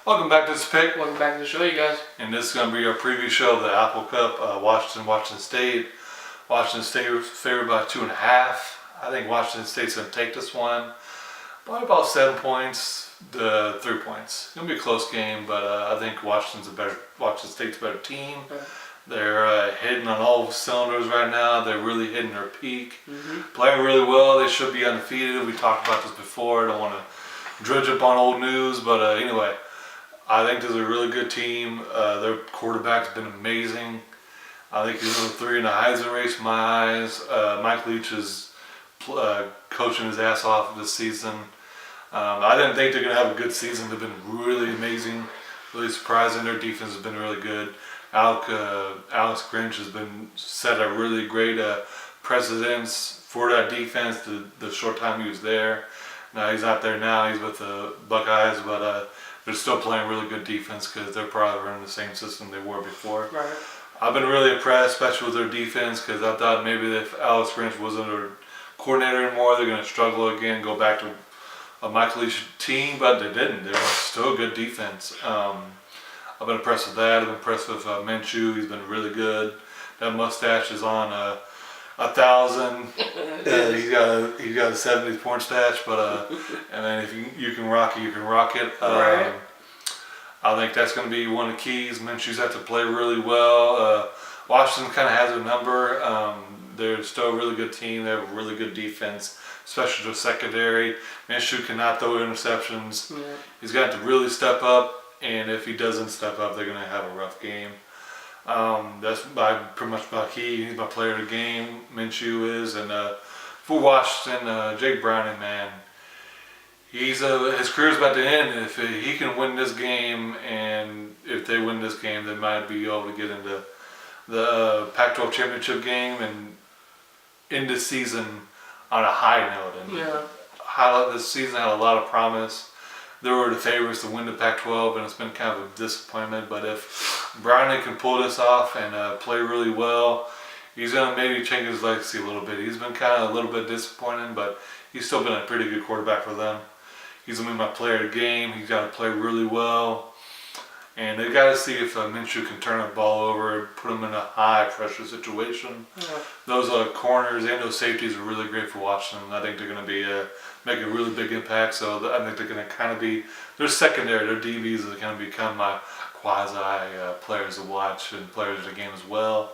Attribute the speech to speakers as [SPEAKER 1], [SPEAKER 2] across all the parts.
[SPEAKER 1] Welcome back to this pick,
[SPEAKER 2] Welcome back to the show, you guys.
[SPEAKER 1] and this is going to be our preview show of the Apple Cup. Washington State. Washington State was favored by 2.5. I think Washington State's going to take this one by about 7 points to 3 points. It's going to be a close game, but I think Washington State's a better team.
[SPEAKER 2] Okay.
[SPEAKER 1] They're hitting on all cylinders right now. They're really hitting their peak.
[SPEAKER 2] Mm-hmm.
[SPEAKER 1] Playing really well. They should be undefeated. We talked about this before. I don't want to dredge up on old news, but anyway. I think this is a really good team. Their quarterback's been amazing. I think he's number 3 in the Heisman race in my eyes. Mike Leach is coaching his ass off this season. I didn't think they're going to have a good season. They've been really amazing, really surprising. Their defense has been really good. Alex Grinch has been set a really great precedence for that defense the short time he was there. Now he's not there now. He's with the Buckeyes, but they're still playing really good defense because they're probably running the same system they were before.
[SPEAKER 2] Right.
[SPEAKER 1] I've been really impressed, especially with their defense, because I thought maybe if Alex Grinch wasn't their coordinator anymore, they're going to struggle again, go back to a Mike Leach team, but they didn't. They're still a good defense. I've been impressed with that. I've been impressed with Minshew. He's been really good. That mustache is on 1,000. He's got a 70 porn stash, but and then if you can rock it, you can rock it.
[SPEAKER 2] Right.
[SPEAKER 1] I think that's going to be one of the keys. Minshew's have to play really well. Washington kind of has a number. They're still a really good team. They have a really good defense, especially their secondary. Minshew cannot throw interceptions.
[SPEAKER 2] Yeah.
[SPEAKER 1] He's got to really step up, and if he doesn't step up, they're going to have a rough game. That's pretty much my key. He's my player of the game. Minshew is, and for Washington, Jake Browning, man, his career's about to end. If he can win this game, and if they win this game, they might be able to get into the Pac-12 championship game and end this season on a high note. And this season had a lot of promise. They were the favorites to win the Pac-12, and it's been kind of a disappointment. But if Browning can pull this off and play really well, he's going to maybe change his legacy a little bit. He's been kind of a little bit disappointing, but he's still been a pretty good quarterback for them. He's going to be my player of the game. He's got to play really well. And they got to see if Minshew can turn the ball over, put him in a high pressure situation.
[SPEAKER 2] Yeah.
[SPEAKER 1] Those corners and those safeties are really great for Washington. I think they're going to be make a really big impact. So I think they're going to kind of be their secondary, their DBs are going to become my quasi players to watch and players of the game as well.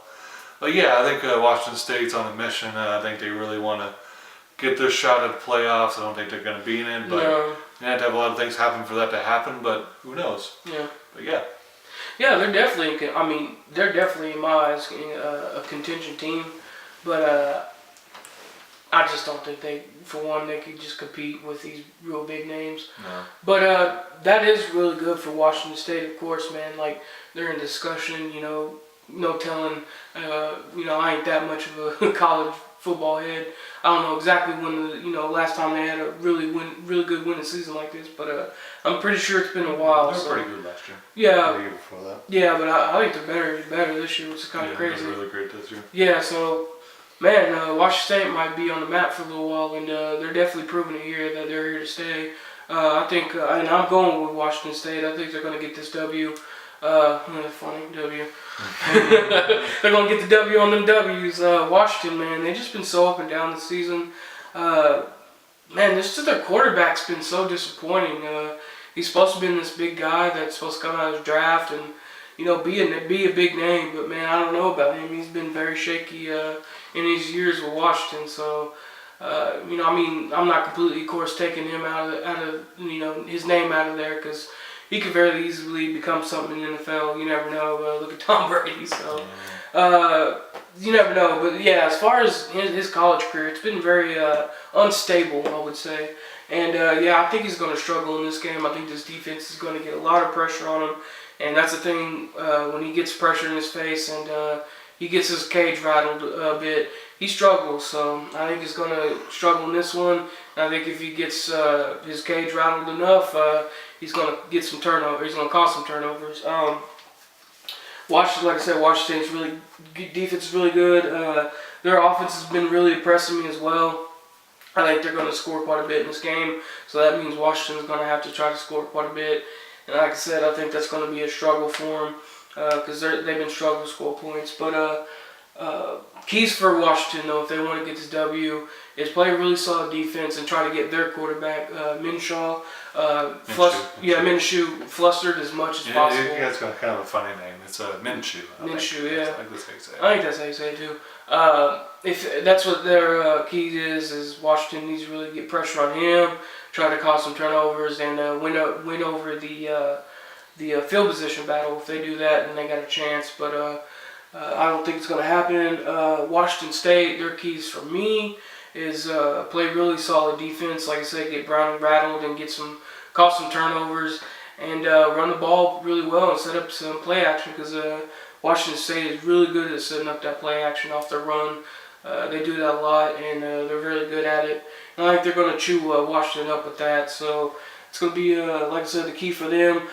[SPEAKER 1] But yeah, I think Washington State's on a mission. I think they really want to get their shot at the playoffs. I don't think they're going to be in it, but you have to have a lot of things happen for that to happen. But who knows?
[SPEAKER 2] Yeah.
[SPEAKER 1] But yeah.
[SPEAKER 2] Yeah, they're definitely. I mean, they're definitely in my eyes a contention team, but I just don't think they could just compete with these real big names.
[SPEAKER 1] No.
[SPEAKER 2] But that is really good for Washington State, of course, man. Like they're in discussion, no telling. I ain't that much of a college football head. I don't know exactly when last time they had a really good winning season like this, but I'm pretty sure it's been a while.
[SPEAKER 1] They were pretty good last year.
[SPEAKER 2] Yeah.
[SPEAKER 1] The year before that.
[SPEAKER 2] Yeah, but I think they're better this year, which is kind of crazy.
[SPEAKER 1] They're really great this year.
[SPEAKER 2] Yeah, so man, Washington State might be on the map for a little while, and they're definitely proving it here that they're here to stay. I think, and I'm going with Washington State. I think they're going to get this W. Funny W. They're gonna get the W on them W's. Washington, man, they've just been so up and down this season. Man, their quarterback's been so disappointing. He's supposed to be this big guy that's supposed to come out of his draft and be a big name, but man, I don't know about him. He's been very shaky in his years with Washington. So, I'm not completely, of course, taking him out of his name out of there because he could very easily become something in the NFL. You never know. Look at Tom Brady. So, you never know. But yeah, as far as his college career, it's been very unstable, I would say. And I think he's going to struggle in this game. I think this defense is going to get a lot of pressure on him. And that's the thing, when he gets pressure in his face and he gets his cage rattled a bit, he struggles. So I think he's going to struggle in this one. And I think if he gets his cage rattled enough, he's going to get some turnover. He's going to cause some turnovers. Washington, like I said, Washington's defense is really good. Their offense has been really impressing me as well. I think they're going to score quite a bit in this game. So that means Washington's going to have to try to score quite a bit. And like I said, I think that's going to be a struggle for them because they've been struggling to score points. But keys for Washington, though, if they want to get this W, is play a really solid defense and try to get their quarterback, Minshew, Minshew, flustered as much as possible.
[SPEAKER 1] Yeah, it's got kind of a funny name. It's Minshew.
[SPEAKER 2] Minshew, yeah.
[SPEAKER 1] I think that's how you say it.
[SPEAKER 2] I think that's how you say it too. If that's what their key is Washington needs to really get pressure on him, try to cause some turnovers, and win over the field position battle. If they do that, then they got a chance. But I don't think it's going to happen. Washington State, their keys for me is play really solid defense. Like I said, get Browning rattled and cause some turnovers, and run the ball really well and set up some play action because Washington State is really good at setting up that play action off their run. They do that a lot, and they're really good at it. And I think they're going to chew Washington up with that. So it's going to be, like I said, the key for them.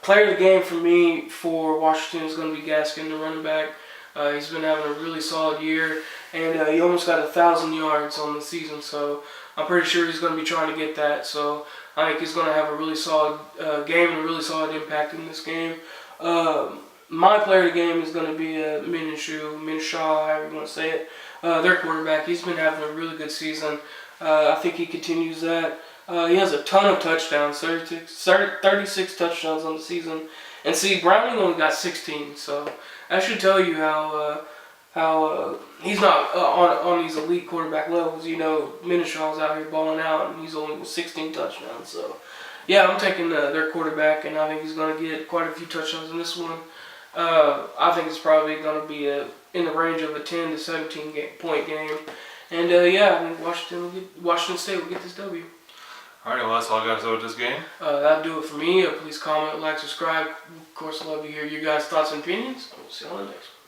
[SPEAKER 2] Player of the game for me for Washington is going to be Gaskin, the running back. He's been having a really solid year, and he almost got 1,000 yards on the season. So I'm pretty sure he's going to be trying to get that. So I think he's going to have a really solid game and a really solid impact in this game. My player of the game is going to be Minshew, however you want to say it. Their quarterback. He's been having a really good season. I think he continues that. He has a ton of touchdowns, 36 touchdowns on the season. And see, Browning only got 16, so that should tell you how he's not on these elite quarterback levels. You know, Minshaw's out here balling out, and he's only with 16 touchdowns. So, yeah, I'm taking their quarterback, and I think he's going to get quite a few touchdowns in this one. I think it's probably going to be in the range of a 10 to 17 point game. And, yeah, I think Washington State will get this W.
[SPEAKER 1] All right, well, that's all I got to say with this game.
[SPEAKER 2] That'll do it for me. Please comment, like, subscribe. Of course, I'd love to hear you guys' thoughts and opinions. We'll see you on the next one.